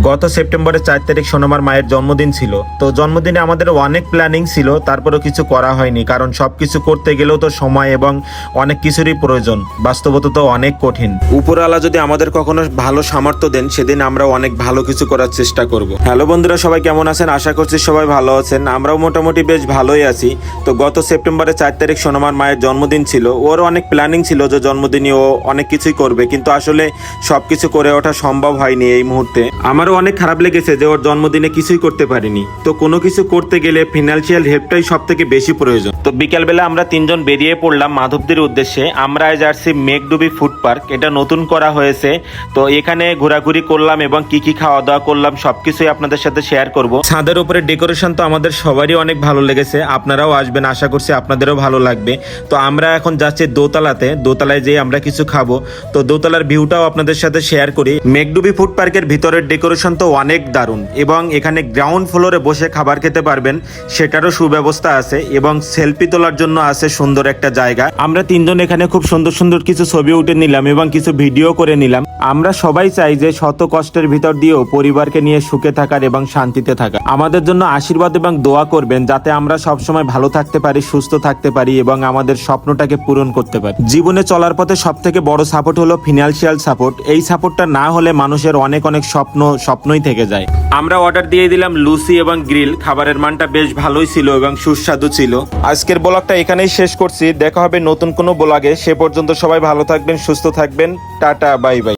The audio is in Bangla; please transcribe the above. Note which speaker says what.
Speaker 1: গত সেপ্টেম্বরের 4 তারিখ সোনামার মায়ের জন্মদিন ছিল। তো জন্মদিনে আমাদের অনেক প্ল্যানিং ছিল, তারপরেও কিছু করা হয়নি, কারণ সবকিছু করতে গেলেও তো সময় এবং অনেক কিছুরই প্রয়োজন। বাস্তবতা তো অনেক কঠিন। উপরওয়ালা যদি আমাদের কখনো ভালো সামর্থ্য দেন, সেদিন আমরা অনেক ভালো কিছু করার চেষ্টা করব। হ্যালো বন্ধুরা, সবাই কেমন আছেন? আশা করছি সবাই ভালো আছেন। আমরাও মোটামুটি বেশ ভালোই আছি। তো গত সেপ্টেম্বরের 4 তারিখ সোনামার মায়ের জন্মদিন ছিল। ওর অনেক প্ল্যানিং ছিল যে জন্মদিনে ও অনেক কিছুই করবে, কিন্তু আসলে সবকিছু করে ওঠা সম্ভব হয়নি এই মুহূর্তে। আমারও অনেক খারাপ লেগেছে যে ওর জন্মদিনে কিছুই করতে পারিনি। তো কোনো কিছু করতে গেলে ফিনান্সিয়াল হেল্পটাই সব থেকে বেশি প্রয়োজন। তো বিকালবেলা আমরা তিনজন বেরিয়ে পড়লাম মাধবদীর উদ্দেশ্যে। আমরা আজ আসছি মেঘডুবি ফুড পার্ক, এটা নতুন করা হয়েছে। তো এখানে ঘোরাঘুরি করলাম এবং কি কি খাওয়া দাওয়া করলাম সবকিছুই আপনাদের সাথে শেয়ার করব। ছাদের উপরে ডেকোরেশন তো আমাদের সবারই অনেক ভালো লেগেছে, আপনারাও আসবেন, আশা করছি আপনাদেরও ভালো লাগবে। তো আমরা এখন যাচ্ছি দোতলাতে, দোতলায় যেয়ে আমরা কিছু খাবো। তো দোতলার ভিউটাও আপনাদের সাথে শেয়ার করি। মেঘডুবি ফুড পার্কের ভিতরের ডেকোরেশন তো অনেক দারুণ, এবং এখানে গ্রাউন্ড ফ্লোরে বসে খাবার খেতে পারবেন, সেটারও সুব্যবস্থা আছে, এবং সেলফি তোলার জন্য আছে সুন্দর একটা জায়গা। আমরা তিনজন এখানে খুব সুন্দর সুন্দর কিছু ছবি উঠে নিলাম এবং কিছু ভিডিও করে নিলাম। আমরা সবাই চাই যে শত কষ্টের ভিতর দিয়েও পরিবারকে নিয়ে সুখে থাকার এবং শান্তিতে থাকা। আমাদের জন্য আশীর্বাদ এবং দোয়া করবেন, যাতে আমরা সবসময় ভালো থাকতে পারি, সুস্থ থাকতে পারি এবং আমাদের স্বপ্নটাকে পূরণ করতে পারি। জীবনে চলার পথে সব থেকে বড় সাপোর্ট হলো ফিনান্সিয়াল সাপোর্ট। এই সাপোর্টটা না হলে মানুষের অনেক অনেক স্বপ্নই থেকে যায়। আমরা অর্ডার দিয়ে দিলাম লুচি এবং গ্রিল। খাবারের মানটা বেশ ভালোই ছিল এবং সুস্বাদু ছিল। আজকের ব্লগটা এখানেই শেষ করছি। দেখা হবে নতুন কোনো ব্লগে। সে পর্যন্ত সবাই ভালো থাকবেন, সুস্থ থাকবেন। Tata, bye bye.